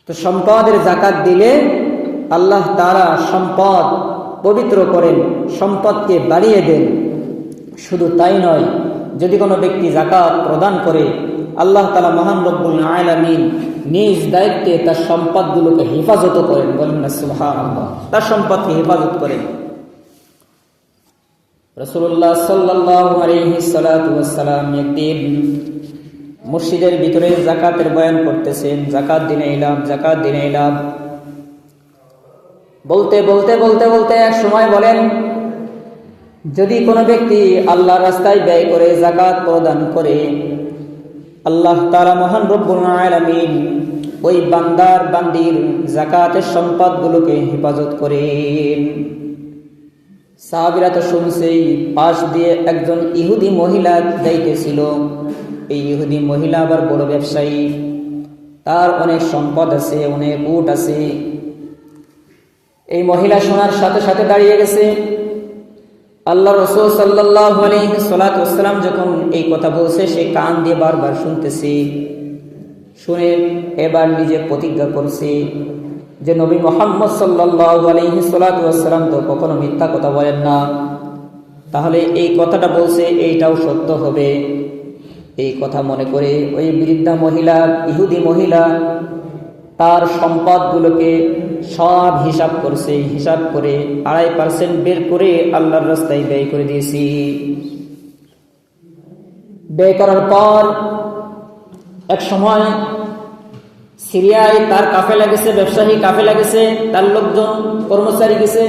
তো সম্পদের যাকাত দিলে আল্লাহ তাআলা সম্পদ পবিত্র করেন, সম্পদকে বাড়িয়ে দেন। শুধু তাই নয়, যদি কোনো ব্যক্তি যাকাত প্রদান করে আল্লাহ তাআলা মহান রব্বুল আলামিন নিজ দায়িত্বে তার সম্পদগুলোকে হেফাজত করেন। বলেন না সুবহানাল্লাহ। তার সম্পদকে হেফাজত করেন। রাসূলুল্লাহ সাল্লাল্লাহু আলাইহি সাল্লাতু ওয়াসসালাম একদিন মসজিদের ভিতরে যাকাতের বয়ান করতেছেন। যাকাত দিনে ইলাম, যাকাত দিনে ইলাম বলতে বলতে বলতে বলতে এক সময় বলেন, যদি কোনো ব্যক্তি আল্লাহর রাস্তায় ব্যয় করে যাকাত প্রদান করে, আল্লাহ তাআলা মহান রব্বুল আলামিন ওই বান্দার বান্দির যাকাতের সম্পদগুলোকে হেফাজত করেন। সাহাবীরা তো শুনছেই, পাশ দিয়ে একজন ইহুদি মহিলা যাইতেছিল। এই ইহুদি মহিলা আবার বড় ব্যবসায়ী, তার অনেক সম্পদ আছে, অনেক উট আছে। এই মহিলা শোনার সাথে সাথে দাঁড়িয়ে গেছে। আল্লাহ রাসূল সাল্লাল্লাহু আলাইহি ওয়াসাল্লাম যখন এই কথা বলছে, সে কান দিয়ে বারবার শুনতেছে। শুনে এবার নিজে প্রতিজ্ঞা করছে যে নবী মুহাম্মদ সাল্লাল্লাহু আলাইহি ওয়াসাল্লাম তো কখনো মিথ্যা কথা বলেন না, তাহলে এই কথাটা বলছে এইটাও সত্য হবে। এই কথা মনে করে ওই বৃদ্ধা মহিলা, ইহুদি মহিলা, তার সম্পদগুলোকে সব হিসাব করছে। হিসাব করে 2.5% বের করে আল্লাহর রাস্তায় ব্যয় করে দিয়েছি। ব্যয় করার পর এক সময় সিরিয়ায় তার কাফেলা গেছে, ব্যবসায়ী কাফেলা গেছে, তার লোকজন কর্মচারী গেছে,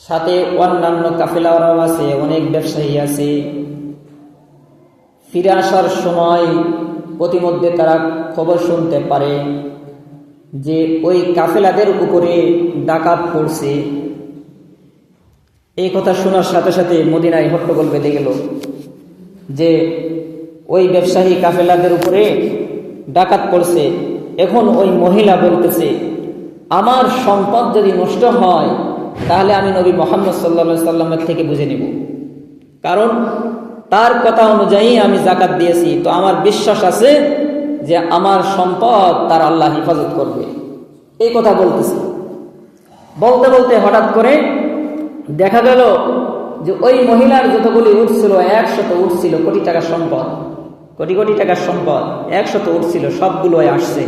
সাথে অন্যান্য কাফেলাওয়ারাও আছে, অনেক ব্যবসায়ী আছে। ফিরে আসার সময় প্রতিমধ্যে তারা খবর শুনতে পারে যে ওই কাফেলাদের উপরে ডাকাত পড়ছে। এই কথা শোনার সাথে সাথে মদিনায় হট্টগোল বেঁধে গেল যে ওই ব্যবসায়ী কাফেলাদের উপরে ডাকাত পড়ছে। এখন ওই মহিলা বলতেছে, আমার সম্পদ যদি নষ্ট হয় তাহলে আমি নবী মুহাম্মদ সাল্লাল্লাহু আলাইহি সাল্লামের থেকে বুঝে নেব, কারণ তার কথা অনুযায়ী আমি যাকাত দিয়েছি। তো আমার বিশ্বাস আছে যে আমার সম্পদ তার আল্লাহ হেফাজত করবে। এই কথা বলতেছে। বলতে বলতে হঠাৎ করে দেখা গেল যে ওই মহিলার যতগুলি উট ছিল, 100 উট ছিল, কোটি টাকার সম্পদ, কোটি কোটি টাকার সম্পদ, 100 উট ছিল, সবগুলো আসছে।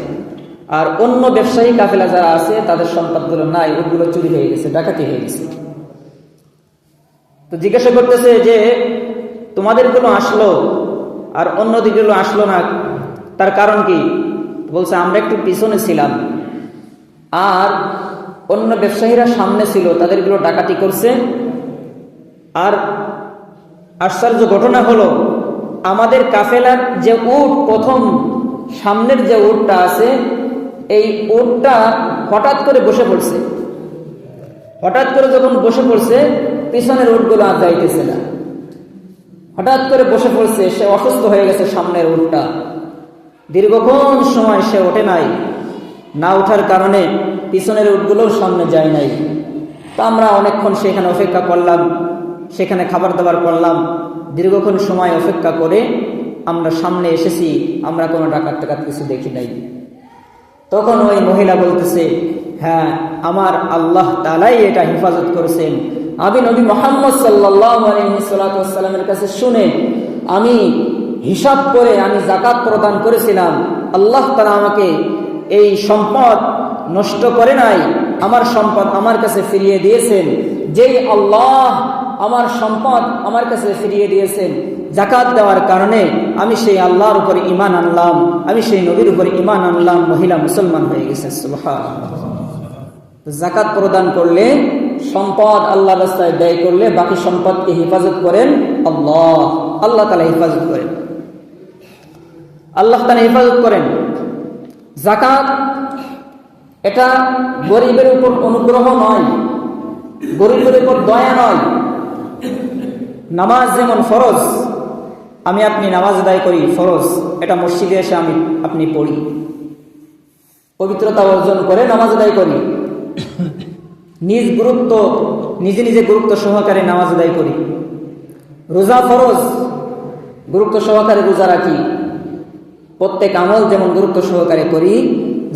আর অন্য ব্যবসায়ী কাফেলা যারা আছে তাদের সম্পদগুলো নাই, উটগুলো চুরি হয়ে গেছে, ডাকাতি হয়ে গেছে। তো জিজ্ঞাসা করতেছে যে তোমাদেরগুলো আসলো আর অন্য দিকগুলো আসলো না, তার কারণ কি? বলছে আমরা একটু পিছনে ছিলাম আর অন্য ব্যবসায়ীরা সামনে ছিল, তাদেরগুলো ডাকাতি করছে। আর আশ্চর্য ঘটনা হলো, আমাদের কাফেলার যে উট, প্রথম সামনের যে উটটা আছে, এই উটটা হঠাৎ করে বসে পড়ছে। হঠাৎ করে যখন বসে পড়ছে, পিছনের উটগুলো আর যাইতেছে না। হঠাৎ করে বসে পড়ছে, সে অসুস্থ হয়ে গেছে। সামনের উটটা দীর্ঘক্ষণ সময় সে ওঠে নাই, না ওঠার কারণে পিছনের উটগুলোর সামনে যায় নাই। তো আমরা অনেকক্ষণ সেখানে অপেক্ষা করলাম, সেখানে খাবার দাবার করলাম। দীর্ঘক্ষণ সময় অপেক্ষা করে আমরা সামনে এসেছি, আমরা কোনো ডাকাত টাকাত কিছু দেখি নাই। তখন ওই মহিলা বলতেছে, হ্যাঁ, আমার আল্লাহ তাআলাই এটা হেফাজত করেছেন। আমি নবী মুহাম্মদ সাল্লাল্লাহু আলাইহি ওয়াসাল্লামের কাছে শুনে আমি হিসাব করে আমি যাকাত প্রদান করেছিলাম। আল্লাহ তাআলা আমাকে এই সম্পদ নষ্ট করে নাই, আমার সম্পদ আমার কাছে ফিরিয়ে দিয়েছেন। যেই আল্লাহ আমার সম্পদ আমার কাছে ফিরিয়ে দিয়েছেন যাকাত দেওয়ার কারণে, আমি সেই আল্লাহর উপর ঈমান আনলাম, আমি সেই নবীর উপর ঈমান আনলাম। মহিলা মুসলমান হয়ে গেছে। সুবহানাল্লাহ। যাকাত প্রদান করলে, সম্পদ আল্লাহর রাস্তায় ব্যয় করলে, বাকি সম্পদকে হেফাজত করেন আল্লাহ। আল্লাহ তাআলা হেফাজত করেন, আল্লাহ তাআলা হেফাজত করেন। যাকাত এটা গরিবের উপর অনুগ্রহ নয়, গরিবের উপর দয়া নয়। নামাজ যেমন ফরজ, আমি আপনি নামাজ আদায় করি, ফরজ, এটা মসজিদে এসে আমি আপনি পড়ি, পবিত্রতা অর্জন করে নামাজ আদায় করি, নিজে নিজে গুরুত্ব সহকারে নামাজ আদায় করি। রোজা ফরজ, গুরুত্ব সহকারে রোজা রাখি। প্রত্যেক আমল যেমন গুরুত্ব সহকারে করি,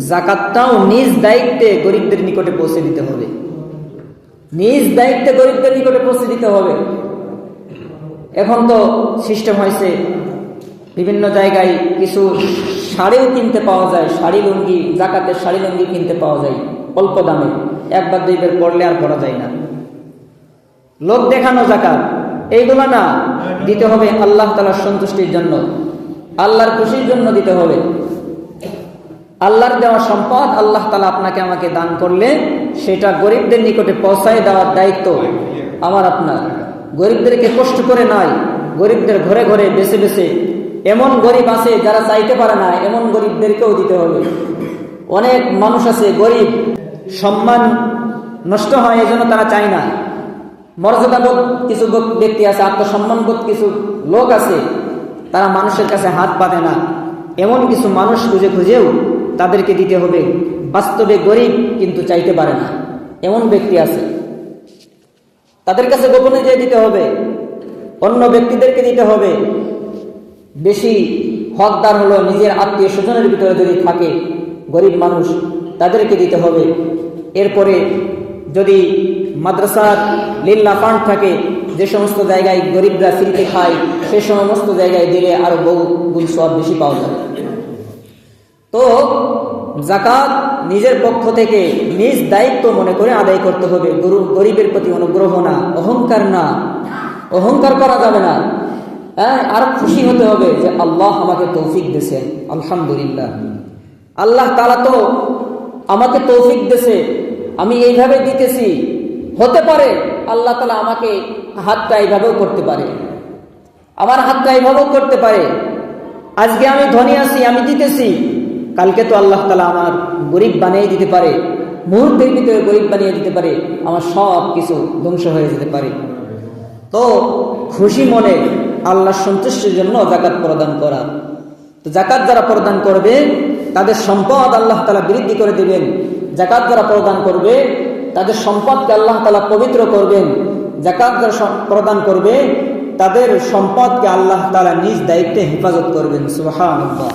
যাকাতটাও নিজ দায়িত্বে গরিবদের নিকটে পৌঁছে দিতে হবে। নিজ দায়িত্বে গরিবদের নিকটে পৌঁছে দিতে হবে। এখন তো সিস্টেম হয়েছে, বিভিন্ন জায়গায় কিছু শাড়িও কিনতে পাওয়া যায়, শাড়ি লুঙ্গি, যাকাতের শাড়ি লুঙ্গি কিনতে পাওয়া যায় অল্প দামে, একবার দুইবার পড়লে আর পড়া যায় না। লোক দেখানো যাকাত, এইগুলো না, দিতে হবে আল্লাহ তাআলার সন্তুষ্টির জন্য, আল্লাহর খুশির জন্য দিতে হবে। আল্লাহর দেওয়া সম্পদ আল্লাহ তাআলা আপনাকে আমাকে দান করলে সেটা গরিবদের নিকটে পৌঁছায় দেওয়ার দায়িত্ব আমার আপনার। গরিবদেরকে কষ্ট করে নয়, গরিবদের ঘরে ঘরে বেছে বেছে, এমন গরিব আছে যারা চাইতে পারে না, এমন গরিবদেরকেও দিতে হবে। অনেক মানুষ আছে গরিব, সম্মান নষ্ট হয় এজন্য তারা চায় না। মর্যাদাবোধ কিছু ব্যক্তি আছে, আত্মসম্মানবোধ কিছু লোক আছে, তারা মানুষের কাছে হাত পাতে না। এমন কিছু মানুষ খুঁজে খুঁজেও তাদেরকে দিতে হবে। বাস্তবে গরিব কিন্তু চাইতে পারে না, এমন ব্যক্তি আছে, তাদের কাছে গোপনে যেয়ে দিতে হবে, অন্য ব্যক্তিদেরকে দিতে হবে। বেশি হকদার হলো নিজের আত্মীয় স্বজনের ভিতরে যদি থাকে গরিব মানুষ, তাদেরকে দিতে হবে। এরপরে যদি মাদ্রাসার লিল্লাহ ফান্ড থাকে, যে সমস্ত জায়গায় গরিবরা ফ্রিতে খায়, সে সমস্ত জায়গায় দিলে আরো বহু গুণ সওয়াব বেশি পাওয়া যাবে। তো যাকাত নিজের পক্ষ থেকে নিজ দায়িত্ব মনে করে আদায় করতে হবে। গরিবের প্রতি অনুগ্রহ না, অহংকার না, অহংকার করা যাবে না। আর খুশি হতে হবে যে আল্লাহ আমাকে তৌফিক দিয়েছেন, আলহামদুলিল্লাহ, আল্লাহ তাআলা তো আমাকে তৌফিক দিয়েছে, আমি এইভাবে দিতেছি। হতে পারে আল্লাহ তাআলা আমাকে হাতটা এইভাবেও করতে পারে, আমার হাতটা এইভাবেও করতে পারে। আজকে আমি ধনী আছি, আমি দিতেছি, কালকে তো আল্লাহ তাআলা আমার গরিব বানিয়ে দিতে পারে, মুহূর্তের ভিতরে গরিব বানিয়ে দিতে পারে, আমার সব কিছু ধ্বংস হয়ে যেতে পারে। তো খুশি মনে আল্লাহর সন্তুষ্টির জন্য যাকাত প্রদান করা। তো যাকাত যারা প্রদান করবে তাদের সম্পদ আল্লাহ তাআলা বৃদ্ধি করে দিবেন। যাকাত যারা প্রদান করবে তাদের সম্পদকে আল্লাহ তাআলা পবিত্র করবেন। যাকাত যারা প্রদান করবে তাদের সম্পদকে আল্লাহ তাআলা নিজ দায়িত্বে হেফাজত করবেন। সুবহানাল্লাহ।